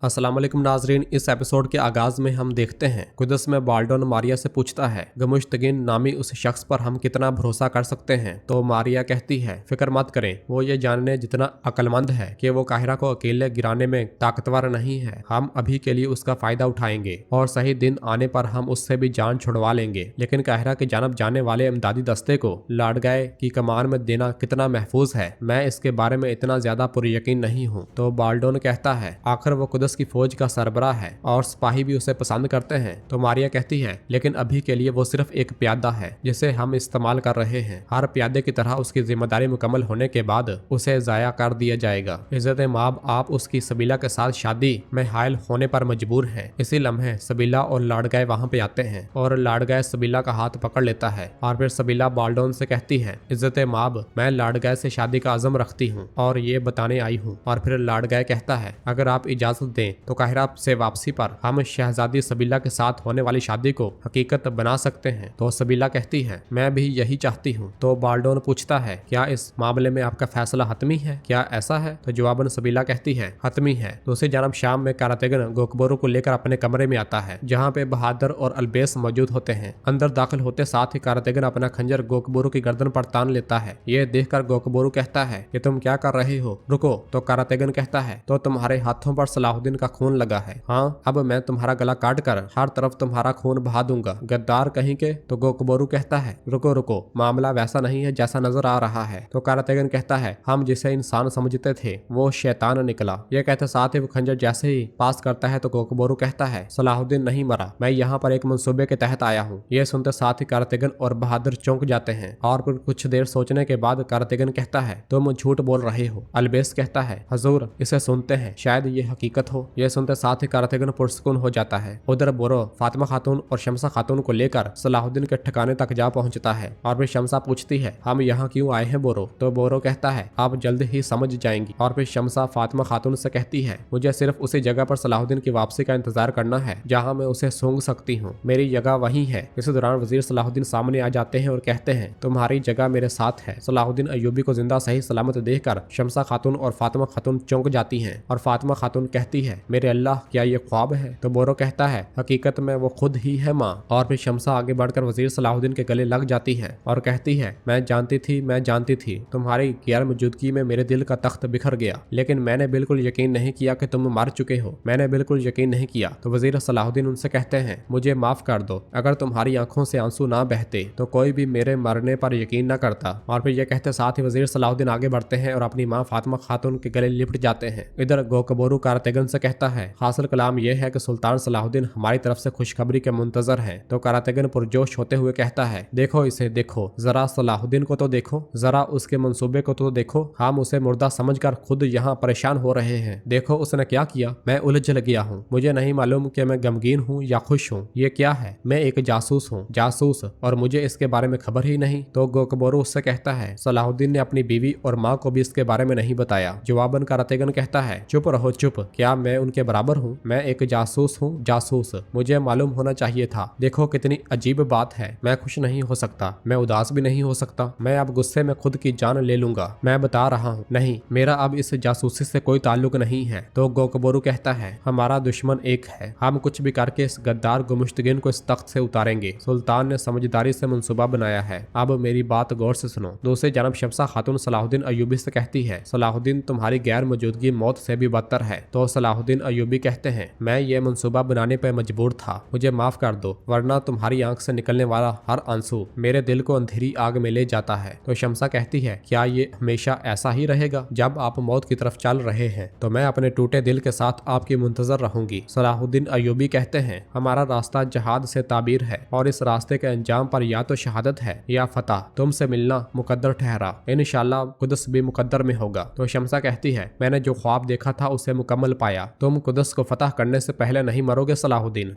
अस्सलाम वालेकुम नाजरीन। इस एपिसोड के आगाज में हम देखते हैं कुदस में बाल्डोन मारिया से पूछता है गमुश्तगिन नामी उस शख्स पर हम कितना भरोसा कर सकते हैं। तो मारिया कहती है फिक्र मत करें, वो ये जानने जितना अक्लमंद है कि वो काहिरा को अकेले गिराने में ताकतवर नहीं है। हम अभी के लिए उसका फायदा उठाएंगे और सही दिन आने पर हम उससे भी जान छुड़वा लेंगे। लेकिन काहिरा की जानब जाने वाले इमदादी दस्ते को लाडगाए की कमान में देना कितना महफूज है, मैं इसके बारे में इतना ज्यादा पुरयकीन नहीं हूँ। तो बाल्डोन कहता है आखिर वो कुदस की फौज का सरबराह है और सिपाही भी उसे पसंद करते हैं। तो मारिया कहती है लेकिन अभी के लिए वो सिर्फ एक प्यादा है जिसे हम इस्तेमाल कर रहे हैं। हर प्यादे की तरह उसकी जिम्मेदारी मुकम्मल होने के बाद उसे जाया कर दिया जाएगा। इज्जत माब आप उसकी सबीला के साथ शादी में हायल होने पर मजबूर हैं। इसी लम्हे सबीला और लाडगाए वहाँ पे आते हैं और लाडगाए सबीला का हाथ पकड़ लेता है और फिर सबीला बाल्डोन से कहती है इज्जत माब मैं लाडगाए से शादी का अज़म रखती हूँ और ये बताने आई हूँ। और फिर लाडगाए कहता है अगर आप इजाजत दें तो काहिरा से वापसी पर हम शहजादी सबीला के साथ होने वाली शादी को हकीकत बना सकते हैं। तो सबीला कहती है मैं भी यही चाहती हूँ। तो बाल्डोन पूछता है क्या इस मामले में आपका फैसला हतमी है, क्या ऐसा है? तो जवाबन सबीला कहती है हतमी है। दूसरी जानब शाम में कारातेगन गोकबोरो को लेकर अपने कमरे में आता है जहाँ पे बहादुर और अलबेस मौजूद होते हैं। अंदर दाखिल होते साथ ही कारातेगन अपना खंजर गोकबोरो की गर्दन पर तान लेता है। ये देखकर गोकबोरो कहता है कि तुम क्या कर रहे हो, रुको। तो कारातेगन कहता है तो तुम्हारे हाथों पर सलाहुद्दीन का खून लगा है, हाँ अब मैं तुम्हारा गला काट कर हर तरफ तुम्हारा खून बहा दूंगा, गद्दार कहीं के। तो गोकबोरू कहता है रुको रुको, मामला वैसा नहीं है जैसा नजर आ रहा है। तो कारातेगन कहता है हम जिसे इंसान समझते थे वो शैतान निकला। यह कहते साथ ही वो खंजर जैसे ही पास करता है तो गोकबोरू कहता है सलाहुद्दीन नहीं मरा, मैं यहाँ पर एक मंसूबे के तहत आया हूँ। यह सुनते साथ ही कारातेगन और बहादुर चौंक जाते हैं और फिर कुछ देर सोचने के बाद कारातेगन कहता है तुम झूठ बोल रहे हो। अलबेस कहता है हजूर इसे सुनते हैं, शायद ये हकीकत हो। यह सुनते साथ ही कारातेगन पुरसकून हो जाता है। उधर बोरो फातिमा खातून और शमसा खातून को लेकर सलाहुद्दीन के ठिकाने तक जा पहुंचता है और फिर शमसा पूछती है हम यहाँ क्यों आए हैं बोरो? तो बोरो कहता है आप जल्द ही समझ जाएंगी। और फिर शमसा फातिमा खातून से कहती है मुझे सिर्फ उसी जगह पर सलाहुद्दीन की वापसी का इंतजार करना है जहाँ मैं उसे सूंघ सकती हूँ, मेरी जगह वही है। इस दौरान वजीर सलाहुद्दीन सामने आ जाते हैं और कहते हैं तुम्हारी जगह मेरे साथ है। सलाहुद्दीन अयूबी को जिंदा सही सलामत देखकर शमसा खातून और फातिमा खातून चौंक जाती हैं और फातिमा खातून कहती है मेरे अल्लाह क्या ये ख्वाब है? तो बोरो कहता है हकीकत में वो खुद ही है माँ। और फिर शमसा आगे बढ़कर वजीर सलाहुद्दीन के गले लग जाती है और कहती है मैं जानती थी तुम्हारी गैर मौजूदगी में मेरे दिल का तख्त बिखर गया, लेकिन मैंने बिल्कुल यकीन नहीं किया कि तुम मर चुके हो, मैंने बिल्कुल यकीन नहीं किया। तो वजीर सलाहुद्दीन उनसे कहते हैं मुझे माफ कर दो, अगर तुम्हारी आंखों से आंसू ना बहते तो कोई भी मेरे मरने पर यकीन न करता। और फिर यह कहते साथ ही वजीर सलाहुद्दीन आगे बढ़ते हैं और अपनी माँ फातिमा खातून के गले लिपट जाते हैं। इधर गोकबोरू कारातेगन से कहता है हासिल कलाम यह है कि सुल्तान सलाहुद्दीन हमारी तरफ से खुशखबरी के मुंतजर हैं। तो कारातेगन पुरजोश होते हुए कहता है देखो इसे देखो, जरा सलाहुद्दीन को तो देखो, जरा उसके मंसूबे को तो देखो, हम उसे मुर्दा समझकर खुद यहाँ परेशान हो रहे हैं। देखो उसने क्या किया, मैं उलझ गया हूँ, मुझे नहीं मालूम कि मैं गमगीन हूँ या खुश हूँ। ये क्या है? मैं एक जासूस हूँ, जासूस, और मुझे इसके बारे में खबर ही नहीं। तो गोकबोरू उससे कहता है सलाहुद्दीन ने अपनी बीवी और माँ को भी इसके बारे में नहीं बताया। जवाबन कारातेगन कहता है चुप रहो चुप, क्या मैं उनके बराबर हूँ? मैं एक जासूस हूँ, जासूस, मुझे मालूम होना चाहिए था। देखो कितनी अजीब बात है, मैं खुश नहीं हो सकता, मैं उदास भी नहीं हो सकता, मैं अब गुस्से में खुद की जान ले लूंगा। मैं बता रहा हूँ नहीं, मेरा अब इस जासूसी से कोई ताल्लुक नहीं है। तो गोकबोरू कहता है हमारा दुश्मन एक है, हम कुछ भी करके इस गद्दार गुमुश्तगिन को इस तख्त से उतारेंगे। सुल्तान ने समझदारी से मंसूबा बनाया है, अब मेरी बात गौर से सुनो। दूसरी जानब शमसा खातून सलाहुद्दीन अयूबी से कहती है सलाहुद्दीन तुम्हारी गैर मौजूदगी मौत से भी बदतर है। तो सलाहुद्दीन अयूबी कहते हैं मैं ये मंसूबा बनाने पर मजबूर था, मुझे माफ कर दो, वरना तुम्हारी आंख से निकलने वाला हर आंसू मेरे दिल को अंधेरी आग में ले जाता है। तो शमसा कहती है क्या ये हमेशा ऐसा ही रहेगा? जब आप मौत की तरफ चल रहे हैं तो मैं अपने टूटे दिल के साथ आपकी मुंतजर रहूंगी। सलाहुद्दीन अयूबी कहते हैं हमारा रास्ता जहाद से ताबीर है और इस रास्ते के अंजाम पर या तो शहादत है या फतह। तुमसे मिलना मुकद्दर ठहरा, इंशाअल्लाह कुदस भी मुकद्दर में होगा। तो शमसा कहती है मैंने जो ख्वाब देखा था उसे मुकम्मल पाया, तुम कुदस को फतह करने से पहले नहीं मरोगे सलाहुद्दीन।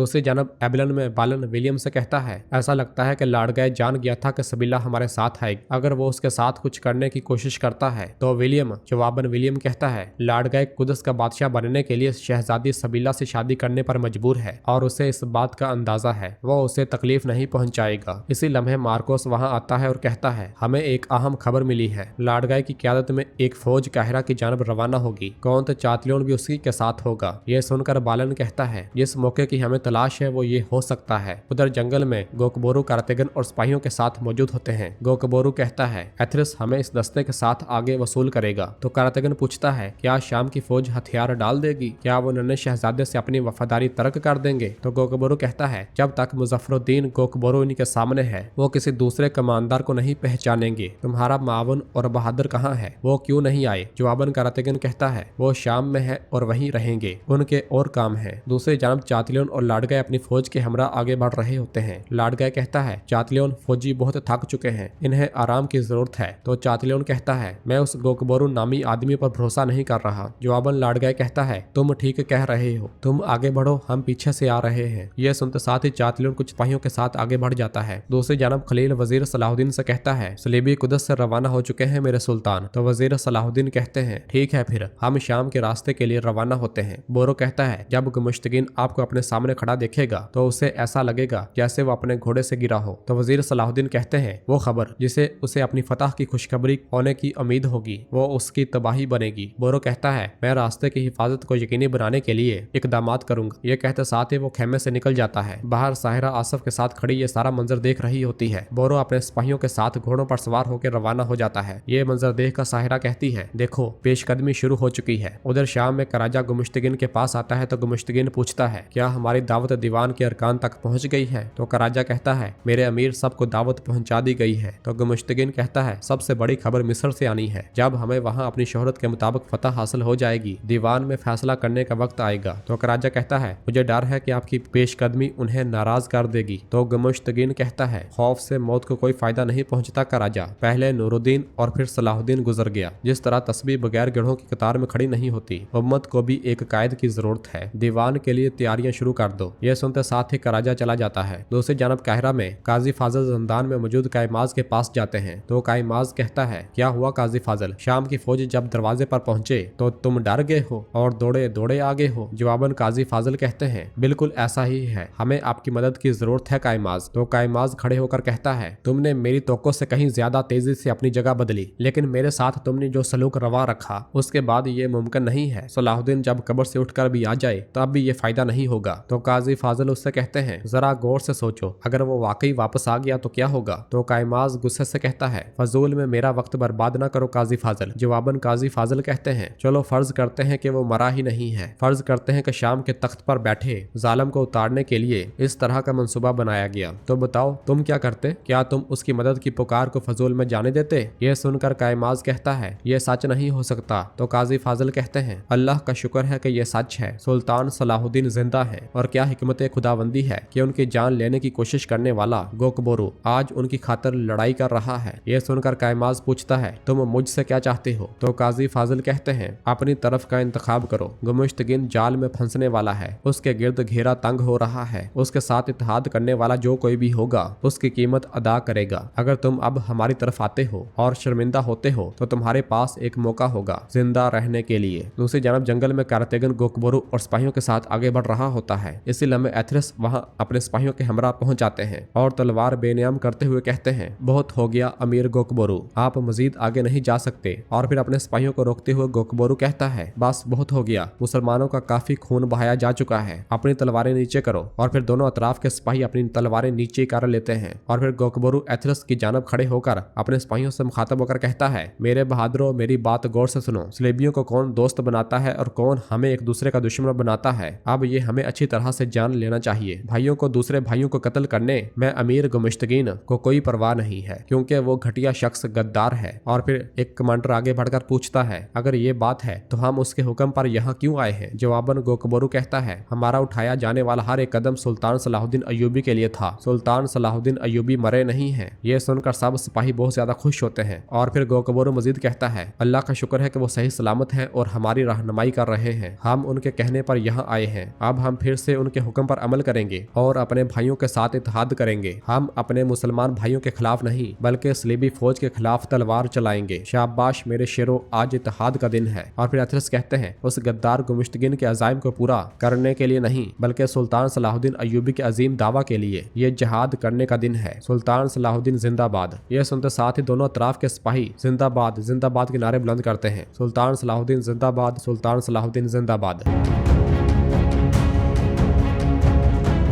दूसरी जानब एबिलन में बालन विलियम से कहता है, ऐसा लगता है कि लाडगैस जान गया था कि सबीला हमारे साथ आएगी। अगर वो उसके साथ कुछ करने की कोशिश करता है तो विलियम जवाबन विलियम कहता है, लाडगैस कुदस का बादशाह बनने के लिए शहजादी सबीला से शादी करने पर मजबूर है और उसे इस बात का अंदाजा है, वो उसे तकलीफ नहीं पहुंचाएगा। इसी लम्हे मार्कोस वहां आता है और कहता है, हमें एक अहम खबर मिली है, लाडगैस की क़यादत में एक फौज काहिरा की जानब रवाना होगी। कौंत चातलियोन भी उसी के साथ होगा। यह सुनकर बालन कहता है, जिस मौके की हमें तलाश है वो ये हो सकता है। उधर जंगल में गोकबोरू कारतेगन और सिपाहियों के साथ मौजूद होते हैं। गोकबोरू कहता है, एथरिस हमें इस दस्ते के साथ आगे वसूल करेगा। तो कारतेगन पूछता है, क्या शाम की फौज हथियार डाल देगी? क्या वो नन्हे शहजादे से अपनी वफादारी तर्क कर देंगे? तो गोकबोरू कहता है, जब तक मुजफ्फरुद्दीन गोकबोरू इनके सामने है वो किसी दूसरे कमांडर को नहीं पहचानेंगे। तुम्हारा मावन और बहादुर कहाँ है? वो क्यों नहीं आए? जवाबन कारतेगन कहता है, वो शाम में है और वहीं रहेंगे, उनके और काम है। दूसरी जानब चातलियोन और लाडगैस अपनी फौज के हमरा आगे बढ़ रहे होते हैं। लाडगैस कहता है, चातलियोन फौजी बहुत थक चुके हैं, इन्हें आराम की जरूरत है। तो चातलियोन कहता है, मैं उस गोकबोरू नामी आदमी पर भरोसा नहीं कर रहा। जवाबन लाडगैस कहता है, तुम ठीक कह रहे हो, तुम आगे बढ़ो, हम पीछे से आ रहे हैं। यह सुनते साथ ही चातलियोन कुछ सिपाहियों के साथ आगे बढ़ जाता है। दूसरी जानब खलील वजीर सलाहुद्दीन से कहता है, सलीबी कुदस से रवाना हो चुके हैं मेरे सुल्तान। तो वजीर सलाहुद्दीन कहते हैं, ठीक है, फिर हम शाम के रास्ते के लिए रवाना होते हैं। बोरो कहता है, जब गुमुश्तगीन आपको अपने सामने खड़ा देखेगा तो उसे ऐसा लगेगा जैसे वो अपने घोड़े से गिरा हो। तो वजीर सलाहुद्दीन कहते हैं, वो खबर जिसे उसे अपनी फतह की खुशखबरी होने की उम्मीद होगी वो उसकी तबाही बनेगी। बोरो कहता है, मैं रास्ते की हिफाजत को यकीनी बनाने के लिए इकदामात करूंगा। ये कहते साथ ही वो खेमे से निकल जाता है। बाहर साहिरा आसफ के साथ खड़ी ये सारा मंजर देख रही होती है। बोरो अपने सिपाहियों के साथ घोड़ों पर सवार होकर रवाना हो जाता है। ये मंजर देख कर साहिरा कहती है, देखो पेशकदमी शुरू हो चुकी है। उधर शाम में कराजा गुमुश्तगीन के पास आता है तो गुमुश्तगीन पूछता है, क्या हमारी दावत दीवान के अरकान तक पहुंच गई है? तो कराजा कहता है, मेरे अमीर सबको दावत पहुंचा दी गई है। तो गुमुश्तगीन कहता है, सबसे बड़ी खबर मिस्र से आनी है। जब हमें वहां अपनी शोहरत के मुताबिक फतह हासिल हो जाएगी, दीवान में फैसला करने का वक्त आएगा। तो कराजा कहता है, मुझे डर है कि आपकी पेशकदमी उन्हें नाराज कर देगी। तो गुमुश्तगीन कहता है, खौफ से मौत को कोई फायदा नहीं पहुंचता कराजा। पहले नूरुद्दीन और फिर सलाहुद्दीन गुजर गया। जिस तरह तस्बीह बगैर गिरोह की कतार में खड़ी नहीं होती, उम्मत को भी एक कायद की जरूरत है। दीवान के लिए तैयारियां शुरू कर दो। यह सुनते साथ ही कराजा चला जाता है। दूसरी जानब काहिरा में काजी फाजल जंदान में मौजूद कायमाज के पास जाते हैं। तो कायमाज कहता है, क्या हुआ काजी फाजल? शाम की फौज जब दरवाजे पर पहुंचे तो तुम डर गए हो और दौड़े दौड़े आगे हो। जवाबन काजी फाजल कहते हैं, बिल्कुल ऐसा ही है, हमें आपकी मदद की जरूरत है कायमाज। तो कायमाज खड़े होकर कहता है, तुमने मेरी तोक़ो से कहीं ज्यादा तेजी से अपनी जगह बदली, लेकिन मेरे साथ तुमने जो सलूक रवा रखा उसके बाद ये मुमकिन नहीं है। सलाहुद्दीन जब कब्र से उठकर भी आ जाए तब भी ये फायदा नहीं होगा। तो काजी फाजल उससे कहते हैं, जरा गौर से सोचो, अगर वो वाकई वापस आ गया तो क्या होगा? तो कायमाज गुस्से से कहता है, फजूल में मेरा वक्त बर्बाद न करो काजी फाजल। जवाबन काजी फाजल कहते हैं, चलो फर्ज करते हैं कि वो मरा ही नहीं है, फर्ज करते हैं कि शाम के तख्त पर बैठे जालिम को उतारने के लिए इस तरह का मंसूबा बनाया गया। तो बताओ तुम क्या करते? क्या तुम उसकी मदद की पुकार को फजूल में जाने देते? यह सुनकर कायमाज कहता है, यह सच नहीं हो सकता। तो काजी फाजल कहते हैं, अल्लाह का शुक्र है कि यह सच है, सुल्तान सलाहुद्दीन जिंदा है और क्या हिकमत खुदाबंदी है कि उनकी जान लेने की कोशिश करने वाला गोकबोरू आज उनकी खातिर लड़ाई कर रहा है। यह सुनकर कायमाज पूछता है, तुम मुझसे क्या चाहते हो? तो काजी फाजल कहते हैं, अपनी तरफ का इंतखाब करो। गुमुश्तगीन जाल में फंसने वाला है, उसके गिर्द घेरा तंग हो रहा है, उसके साथ इत्तेहाद करने वाला जो कोई भी होगा उसकी कीमत अदा करेगा। अगर तुम अब हमारी तरफ आते हो और शर्मिंदा होते हो तो तुम्हारे पास एक मौका होगा जिंदा रहने के लिए। दूसरी जानब जंगल में कारतेगन गोकबोरू और सिपाहियों के साथ आगे बढ़ रहा होता है। इसी लम्हे एथरिस वहां अपने सिपाहियों के हमरा पहुंच जाते हैं और तलवार बेनियाम करते हुए कहते हैं, बहुत हो गया अमीर गोकबोरू, आप मजीद आगे नहीं जा सकते। और फिर अपने सिपाहियों को रोकते हुए गोकबोरू कहता है, बस बहुत हो गया, मुसलमानों का काफी खून बहाया जा चुका है, अपनी तलवारें नीचे करो। और फिर दोनों अतराफ के सिपाही अपनी तलवारें नीचे कर लेते हैं। और फिर गोकबोरू एथरिस की जानब खड़े होकर अपने सिपाहियों से मुखातब होकर कहता है, मेरे बहादुरों, मेरी बात गौर से सुनो। सलेबियों को कौन दोस्त बनाता है और कौन हमें एक दूसरे का दुश्मन बनाता है, अब ये हमें अच्छी तरह से जान लेना चाहिए। भाइयों को दूसरे भाइयों को कत्ल करने में अमीर गुमुश्तगीन को कोई परवाह नहीं है, क्योंकि वो घटिया शख्स गद्दार है। और फिर एक कमांडर आगे बढ़कर पूछता है, अगर ये बात है तो हम उसके हुक्म पर यहाँ क्यों आए हैं? जवाबन गोकबोरू कहता है, हमारा उठाया जाने वाला हर एक कदम सुल्तान सलाहुद्दीन अय्यूबी के लिए था। सुल्तान सलाहुद्दीन अय्यूबी मरे नहीं हैं। ये सुनकर सब सिपाही बहुत ज्यादा खुश होते हैं। और फिर गोकबोरू मजीद कहता है, अल्लाह का शुक्र है कि वो सही सलामत हैं और हमारी रहनुमाई कर रहे हैं। हम उनके कहने पर यहाँ आए हैं। अब हम फिर से उनकी के हुक्म पर अमल करेंगे और अपने भाइयों के साथ इत्तेहाद करेंगे। हम अपने मुसलमान भाइयों के खिलाफ नहीं बल्कि सलीबी फौज के खिलाफ तलवार चलाएंगे। शाबाश मेरे शेरों, आज इत्तेहाद का दिन है। और फिर अथरस कहते हैं उस गद्दार गुमुश्तगिन के अज़ाइम को पूरा करने के लिए नहीं बल्कि सुल्तान सलाहुद्दीन अय्यूबी के अजीम दावा के लिए ये जहाद करने का दिन है। सुल्तान सलाहुद्दीन जिंदाबाद। यह सुनते साथ ही दोनों अतराफ के सिपाही जिंदाबाद जिंदाबाद के नारे बुलंद करते हैं। सुल्तान सलाहुद्दीन जिंदाबाद, सुल्तान सलाहुद्दीन जिंदाबाद।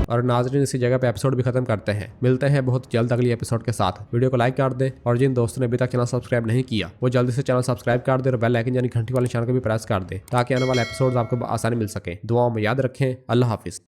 और नाज़रीन, इसी जगह पे एपिसोड भी खत्म करते हैं। मिलते हैं बहुत जल्द अगली एपिसोड के साथ। वीडियो को लाइक कर दें और जिन दोस्तों ने अभी तक चैनल सब्सक्राइब नहीं किया वो जल्दी से चैनल सब्सक्राइब कर दें और बेल आइकन यानी घंटी वाले निशान को भी प्रेस कर दें ताकि आने वाले एपिसोड आपको आसानी मिल सके। दुआओं में याद रखें। अल्लाह हाफिज।